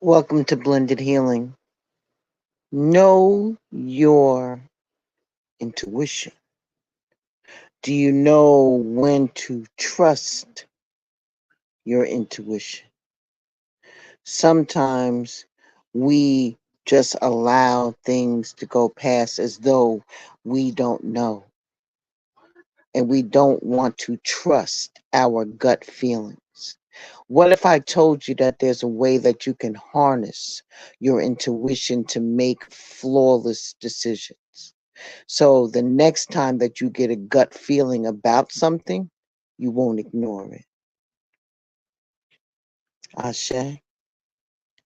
Welcome to Blended Healing. Know your intuition. Do you know when to trust your intuition? Sometimes we just allow things to go past as though we don't know. And we don't want to trust our gut feelings. What if I told you that there's a way that you can harness your intuition to make flawless decisions? So the next time that you get a gut feeling about something, you won't ignore it. Ashe,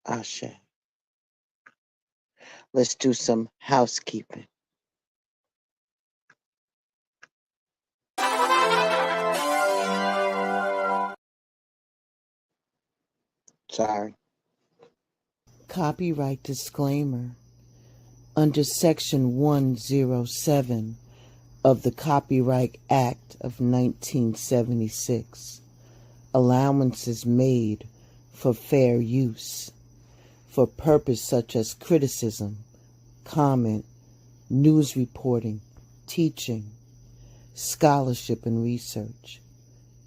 Ashe. Let's do some housekeeping. Sorry. Copyright disclaimer. Under Section 107 of the Copyright Act of 1976, allowances made for fair use for purpose such as criticism, comment, news reporting, teaching, scholarship, and research.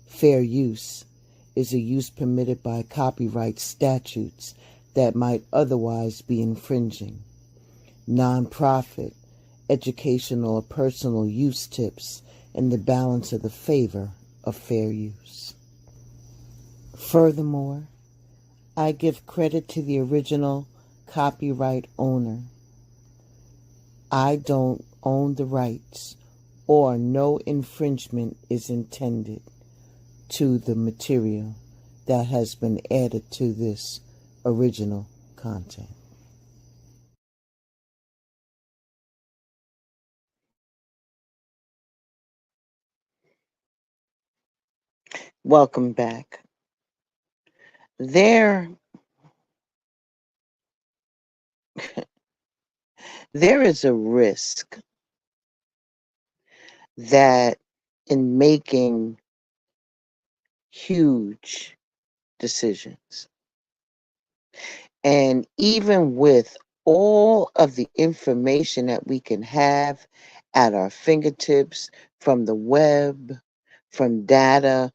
Fair use is a use permitted by copyright statutes that might otherwise be infringing. Non-profit, educational, or personal use tips in the balance of the favor of fair use. Furthermore, I give credit to the original copyright owner. I don't own the rights, or no infringement is intended to the material that has been added to this original content. Welcome back. There is a risk that in making huge decisions, and even with all of the information that we can have at our fingertips from the web, from data,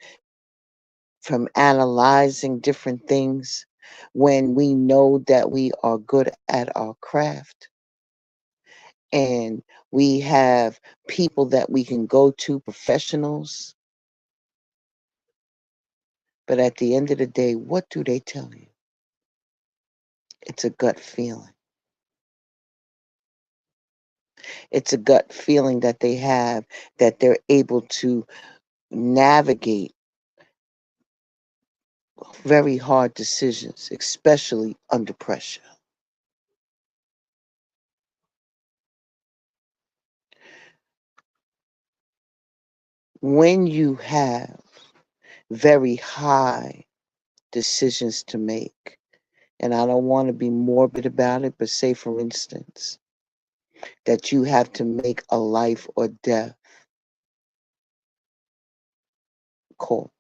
from analyzing different things, when we know that we are good at our craft and we have people that we can go to, professionals. But at the end of the day, what do they tell you? It's a gut feeling. It's a gut feeling that they have, that they're able to navigate very hard decisions, especially under pressure. When you have very high decisions to make, and I don't want to be morbid about it, but say, for instance, that you have to make a life or death call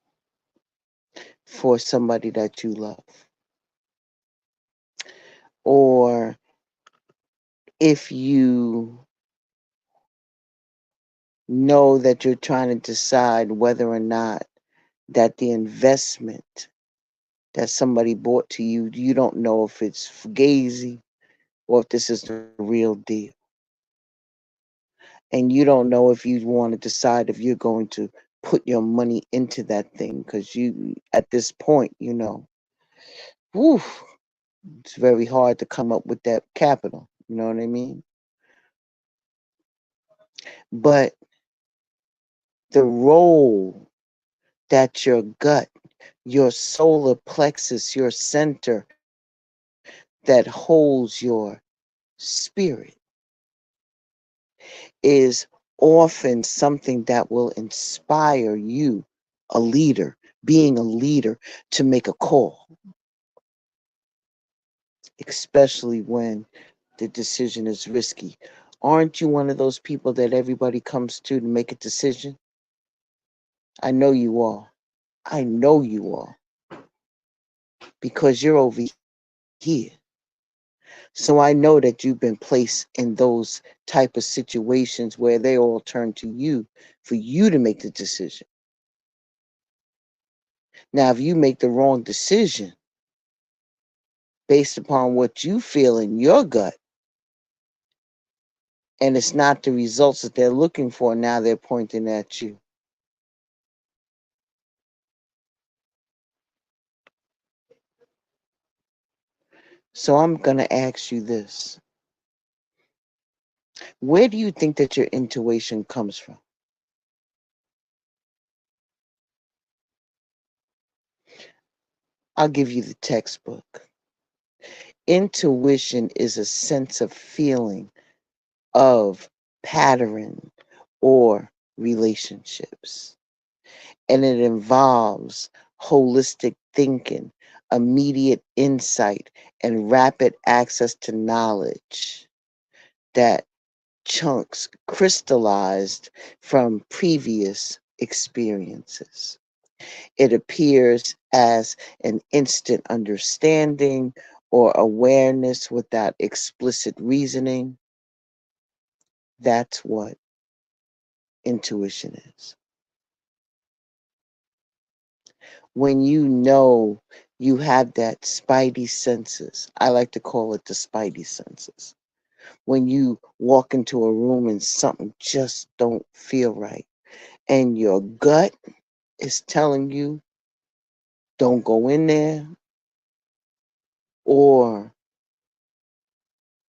for somebody that you love. Or if you know that you're trying to decide whether or not that the investment that somebody bought to you. You don't know if it's fugazi or if this is the real deal. And you don't know if you want to decide if you're going to put your money into that thing because you, at this point, whew, it's very hard to come up with that capital. You know what I mean? But the role that your gut, your solar plexus, your center that holds your spirit is often something that will inspire you, a leader, being a leader, to make a call, especially when the decision is risky. Aren't you one of those people that everybody comes to make a decision? I know you are. I know you are because you're over here. So I know that you've been placed in those type of situations where they all turn to you for you to make the decision. Now, if you make the wrong decision based upon what you feel in your gut and it's not the results that they're looking for, now they're pointing at you. So I'm going to ask you this. Where do you think that your intuition comes from? I'll give you the textbook. Intuition is a sense of feeling of pattern or relationships. And it involves holistic thinking, immediate insight, and rapid access to knowledge that chunks crystallized from previous experiences. It appears as an instant understanding or awareness without explicit reasoning. That's what intuition is. When you know you have that spidey senses, I like to call it the spidey senses. When you walk into a room and something just don't feel right and your gut is telling you don't go in there, or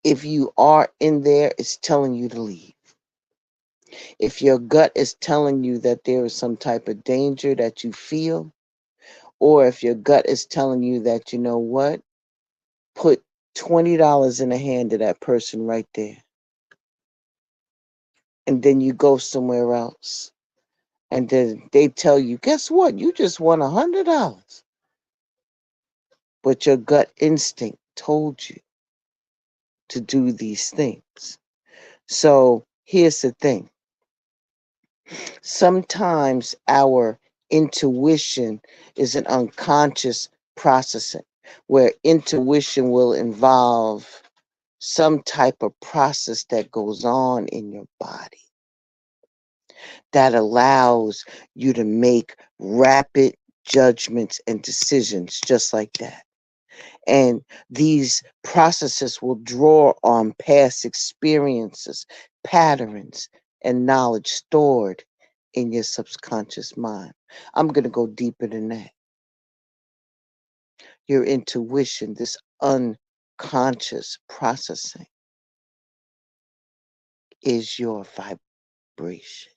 if you are in there, it's telling you to leave. If your gut is telling you that there is some type of danger that you feel, or if your gut is telling you that, you know what, put $20 in the hand of that person right there, and then you go somewhere else, and then they tell you, guess what, you just won $100. But your gut instinct told you to do these things. So here's the thing. Sometimes our intuition is an unconscious processing where intuition will involve some type of process that goes on in your body that allows you to make rapid judgments and decisions just like that. And these processes will draw on past experiences, patterns, and knowledge stored in your subconscious mind. I'm going to go deeper than that. Your intuition, this unconscious processing, is your vibration.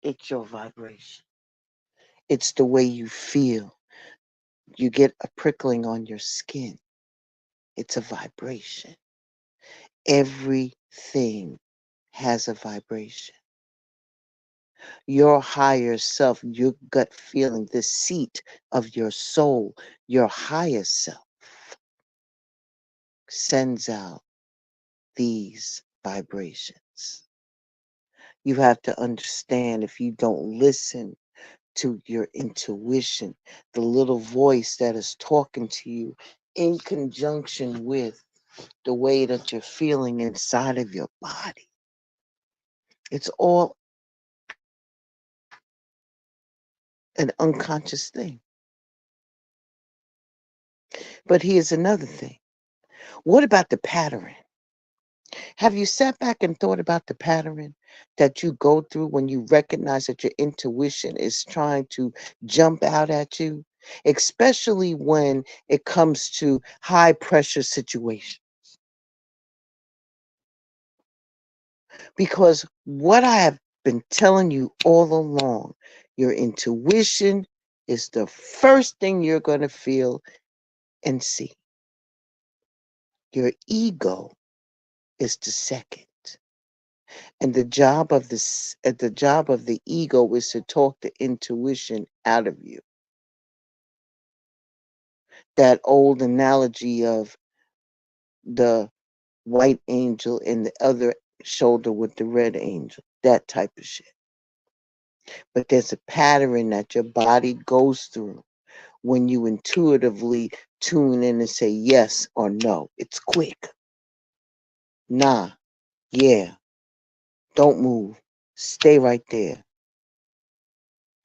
It's your vibration. It's the way you feel. You get a prickling on your skin. It's a vibration. Everything has a vibration. Your higher self, your gut feeling, the seat of your soul, your higher self sends out these vibrations. You have to understand, if you don't listen to your intuition, the little voice that is talking to you in conjunction with the way that you're feeling inside of your body. It's all an unconscious thing. But here's another thing. What about the pattern? Have you sat back and thought about the pattern that you go through when you recognize that your intuition is trying to jump out at you, especially when it comes to high pressure situations? Because what I have been telling you all along, your intuition is the first thing you're going to feel and see. Your ego is the second. And the job of the ego is to talk the intuition out of you. That old analogy of the white angel and the other shoulder with the red angel, that type of shit. But there's a pattern that your body goes through when you intuitively tune in and say yes or no. It's quick. Nah, yeah, don't move. Stay right there.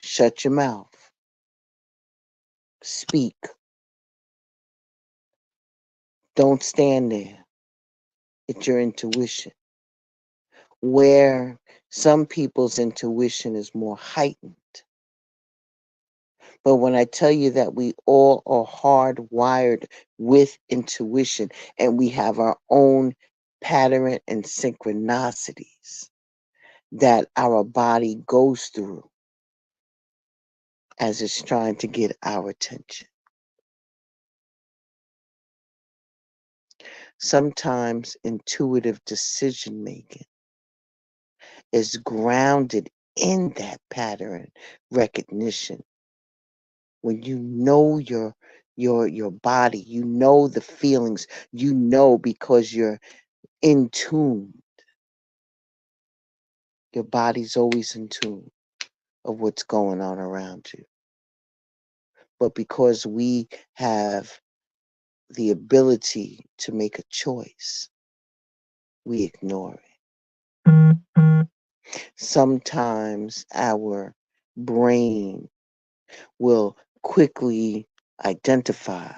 Shut your mouth. Speak. Don't stand there. It's your intuition. Where some people's intuition is more heightened. But when I tell you that we all are hardwired with intuition and we have our own pattern and synchronicities that our body goes through as it's trying to get our attention. Sometimes intuitive decision making is grounded in that pattern recognition. When you know your body, you know the feelings, you know because you're in tune. Your body's always in tune of what's going on around you. But because we have the ability to make a choice, we ignore it. Sometimes our brain will quickly identify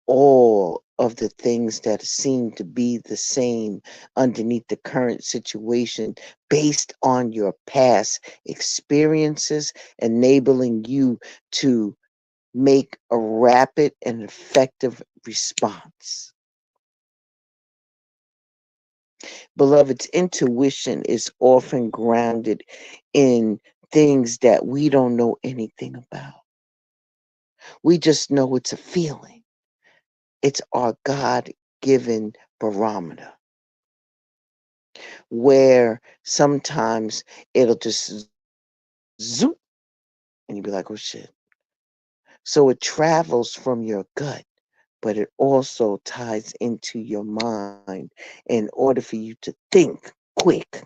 all of the things that seem to be the same underneath the current situation based on your past experiences, enabling you to make a rapid and effective response. Beloveds, intuition is often grounded in things that we don't know anything about. We just know it's a feeling. It's our God given barometer where sometimes it'll just zoom and you'll be like, oh shit. So it travels from your gut, but it also ties into your mind in order for you to think quick.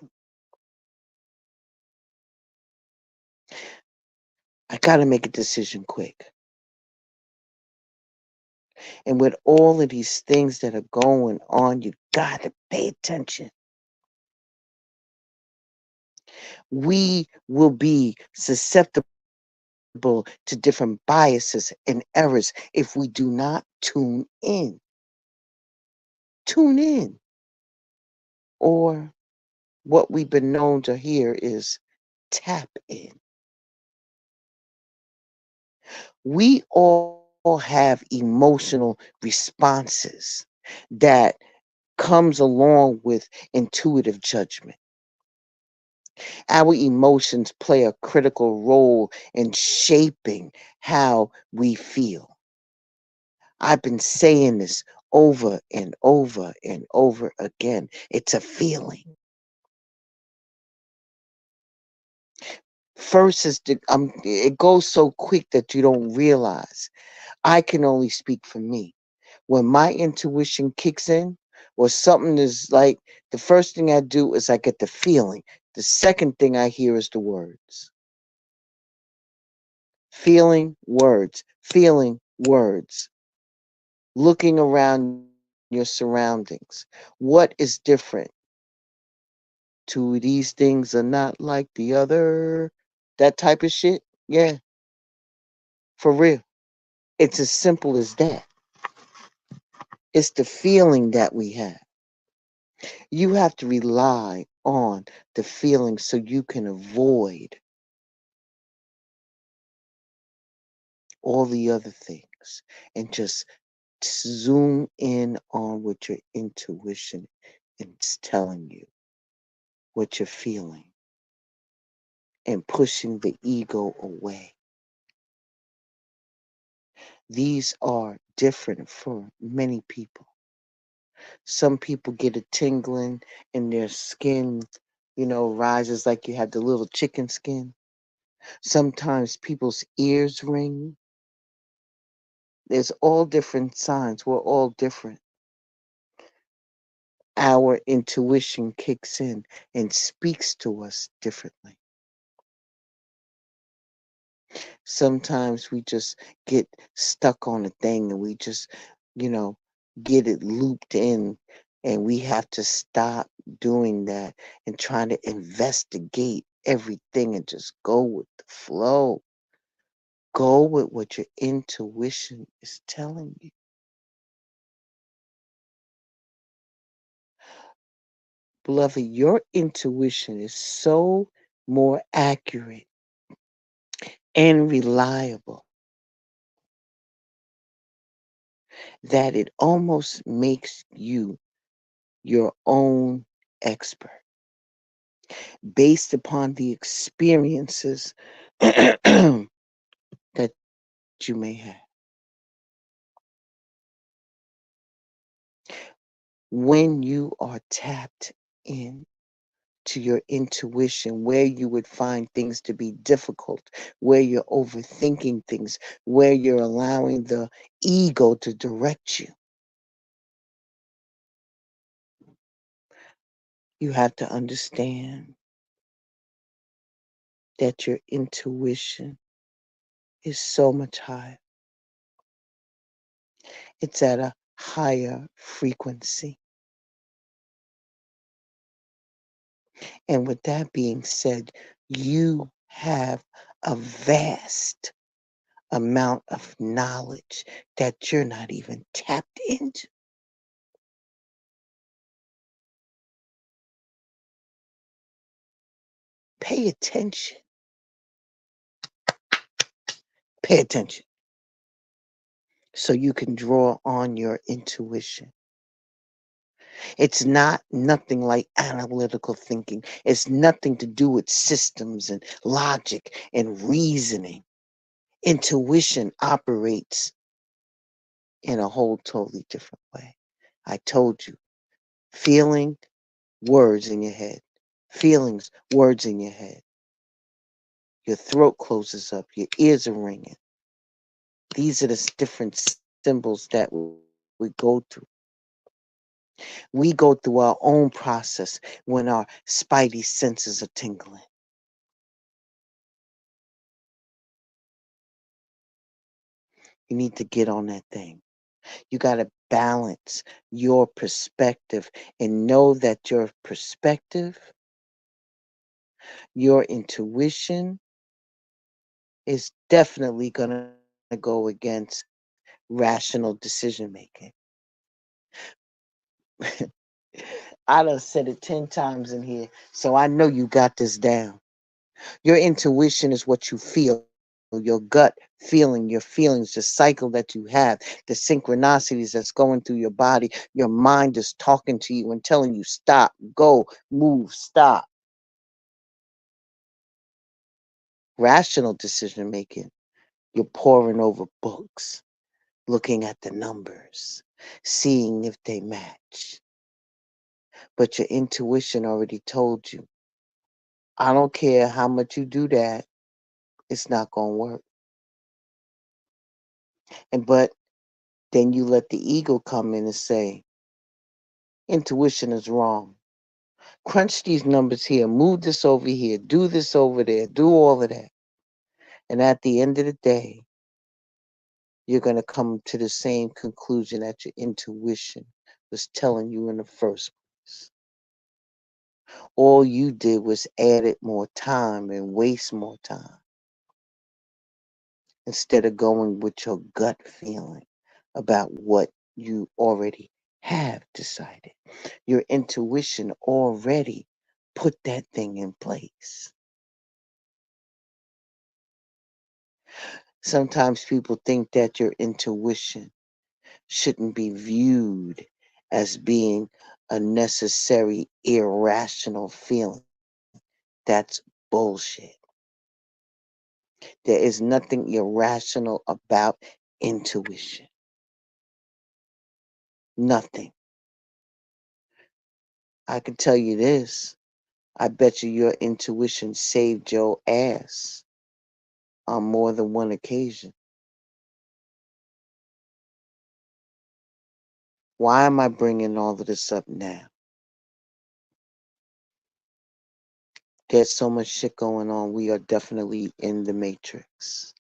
I got to make a decision quick. And with all of these things that are going on, you got to pay attention. We will be susceptible to different biases and errors if we do not tune in. Tune in. Or what we've been known to hear is tap in. We all have emotional responses that comes along with intuitive judgment. Our emotions play a critical role in shaping how we feel. I've been saying this over and over and over again. It's a feeling. First is it goes so quick that you don't realize. I can only speak for me. When my intuition kicks in, or something is like, the first thing I do is I get the feeling. The second thing I hear is the words. Feeling words. Looking around your surroundings. What is different? Two of these things are not like the other. That type of shit. Yeah, for real. It's as simple as that. It's the feeling that we have. You have to rely on the feeling so you can avoid all the other things and just zoom in on what your intuition is telling you, what you're feeling, and pushing the ego away. These are different for many people. Some people get a tingling in their skin, rises like you had the little chicken skin. Sometimes people's ears ring. There's all different signs. We're all different. Our intuition kicks in and speaks to us differently. Sometimes we just get stuck on a thing and we just, you know, get it looped in, and we have to stop doing that and trying to investigate everything and just go with the flow. Go with what your intuition is telling you. Beloved, your intuition is so more accurate and reliable that it almost makes you your own expert based upon the experiences that you may have. When you are tapped in to your intuition, where you would find things to be difficult, where you're overthinking things, where you're allowing the ego to direct you, you have to understand that your intuition is so much higher. It's at a higher frequency. And with that being said, you have a vast amount of knowledge that you're not even tapped into. Pay attention. Pay attention so you can draw on your intuition. It's not nothing like analytical thinking. It's nothing to do with systems and logic and reasoning. Intuition operates in a whole totally different way. I told you, feeling, words in your head. Feelings, words in your head. Your throat closes up, your ears are ringing. These are the different symbols that we go through. We go through our own process when our spidey senses are tingling. You need to get on that thing. You got to balance your perspective and know that your perspective, your intuition is definitely going to go against rational decision making. I done said it 10 times in here, so I know you got this down. Your intuition is what you feel, your gut feeling, your feelings, the cycle that you have, the synchronicities that's going through your body. Your mind is talking to you and telling you, stop, go, move, stop. Rational decision making, you're poring over books, looking at the numbers, seeing if they match. But your intuition already told you, I don't care how much you do that, it's not going to work. But then you let the ego come in and say, intuition is wrong. Crunch these numbers here, move this over here, do this over there, do all of that. And at the end of the day, you're going to come to the same conclusion that your intuition was telling you in the first place. All you did was added more time and waste more time instead of going with your gut feeling about what you already have decided. Your intuition already put that thing in place. Sometimes people think that your intuition shouldn't be viewed as being a necessary irrational feeling. That's bullshit. There is nothing irrational about intuition. Nothing. I can tell you this. I bet you your intuition saved your ass on more than one occasion. Why am I bringing all of this up now? There's so much shit going on. We are definitely in the matrix.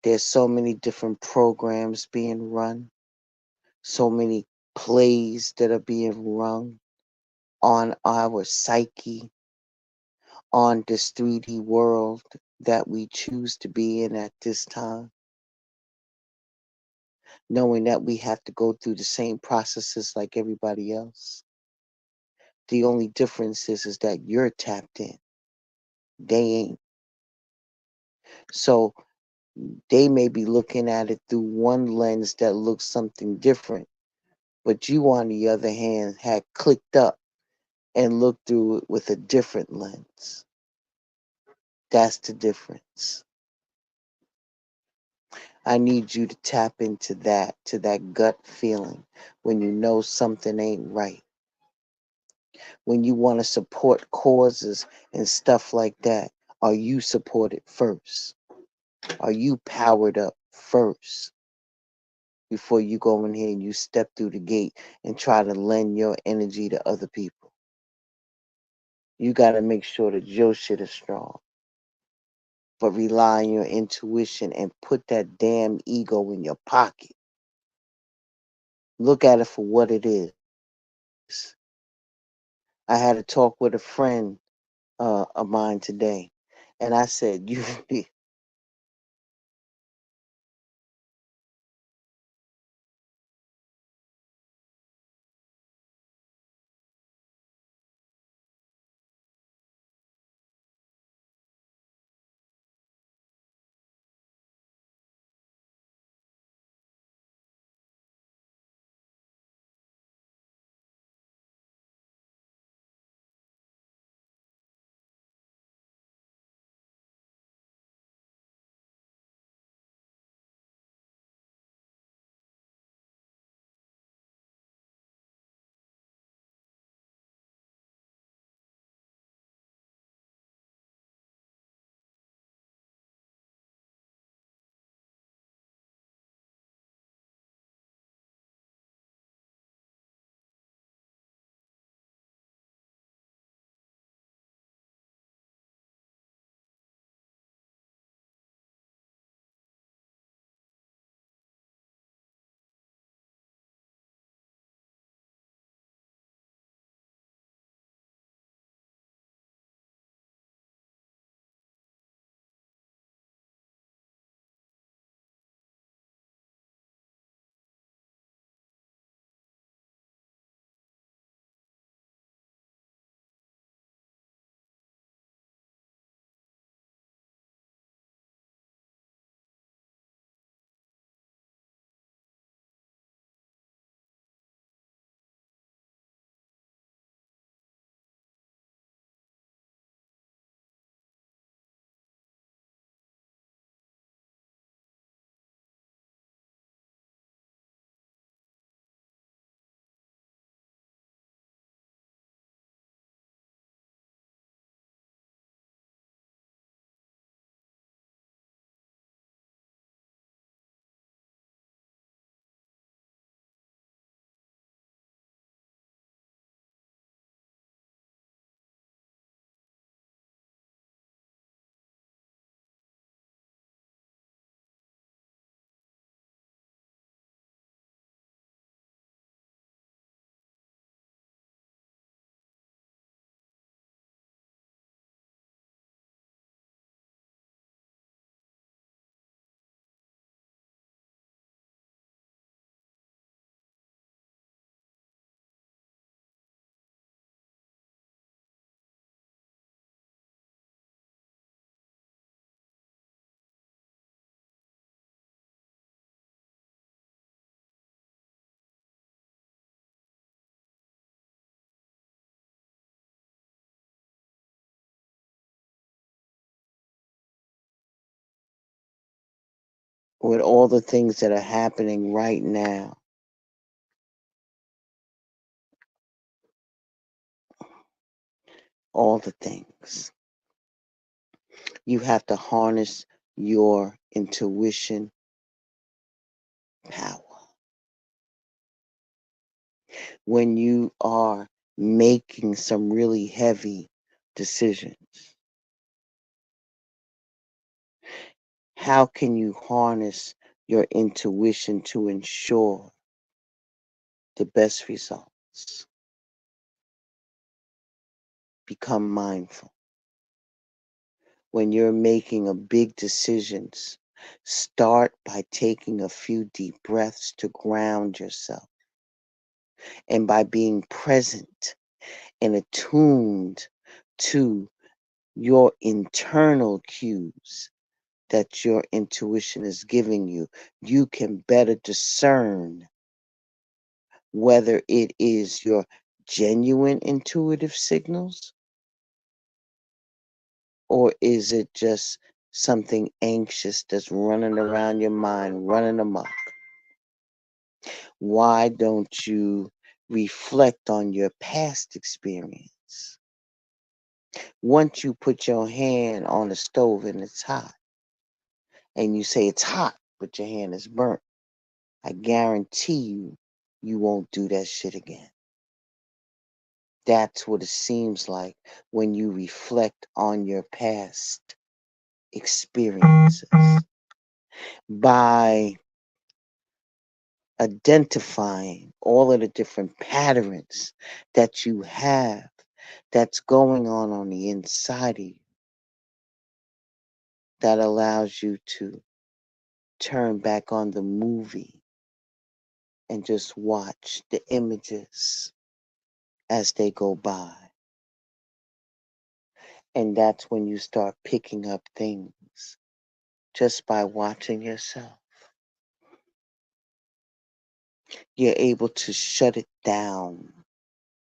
There's so many different programs being run, so many plays that are being run on our psyche, on this 3D world that we choose to be in at this time, knowing that we have to go through the same processes like everybody else. The only difference is that you're tapped in. They ain't. So they may be looking at it through one lens that looks something different, but you, on the other hand, had clicked up and looked through it with a different lens. That's the difference. I need you to tap into that, to that gut feeling when you know something ain't right. When you want to support causes and stuff like that, are you supported first? Are you powered up first before you go in here and you step through the gate and try to lend your energy to other people? You got to make sure that your shit is strong. But rely on your intuition and put that damn ego in your pocket. Look at it for what it is. I had a talk with a friend of mine today, and I said, "You with all the things that are happening right now, all the things, you have to harness your intuition power. When you are making some really heavy decisions, how can you harness your intuition to ensure the best results? Become mindful. When you're making a big decisions, start by taking a few deep breaths to ground yourself, and by being present and attuned to your internal cues that your intuition is giving you, you can better discern whether it is your genuine intuitive signals, or is it just something anxious that's running around your mind, running amok? Why don't you reflect on your past experience? Once you put your hand on the stove and it's hot, and you say it's hot, but your hand is burnt, I guarantee you, you won't do that shit again. That's what it seems like when you reflect on your past experiences. By identifying all of the different patterns that you have that's going on the inside of you, that allows you to turn back on the movie and just watch the images as they go by. And that's when you start picking up things just by watching yourself. You're able to shut it down.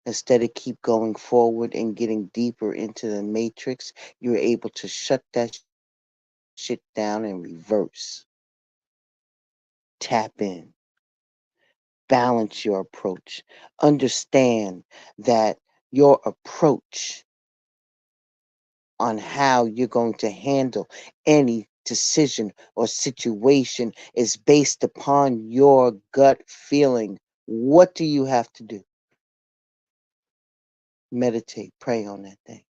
Instead of keep going forward and getting deeper into the matrix, you're able to shut that shit down and reverse. Tap in. Balance your approach. Understand that your approach on how you're going to handle any decision or situation is based upon your gut feeling. What do you have to do? Meditate, pray on that thing.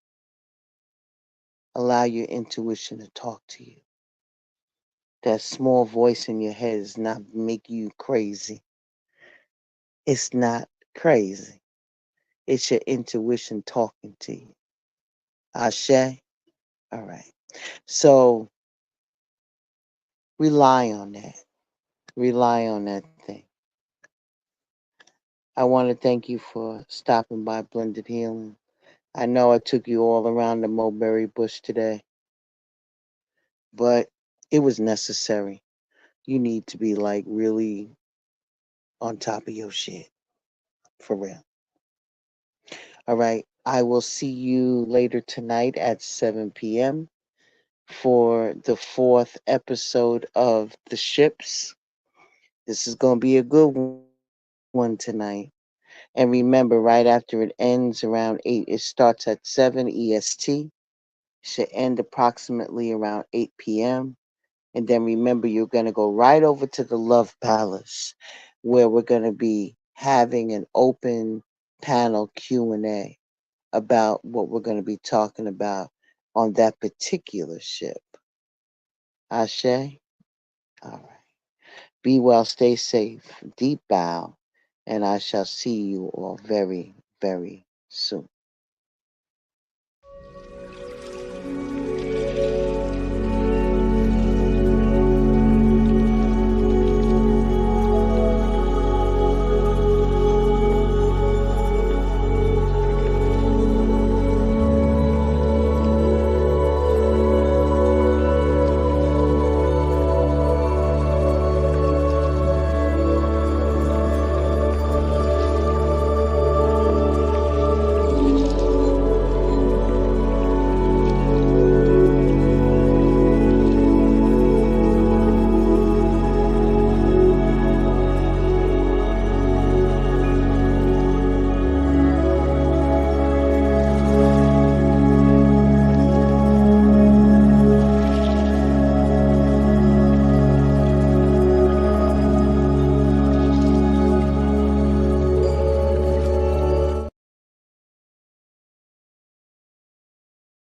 Allow your intuition to talk to you. That small voice in your head is not making you crazy. It's not crazy. It's your intuition talking to you. Ashe? All right. So rely on that. Rely on that thing. I want to thank you for stopping by Blended Healing. I know I took you all around the mulberry bush today, but it was necessary. You need to be like really on top of your shit. For real. All right. I will see you later tonight at 7 p.m. for the 4th episode of The Ships. This is going to be a good one tonight. And remember, right after it ends around 8, it starts at 7 EST. Should end approximately around 8 p.m. And then remember, you're going to go right over to the Love Palace, where we're going to be having an open panel Q&A about what we're going to be talking about on that particular ship. Ashe? All right. Be well, stay safe, deep bow, and I shall see you all very, very soon.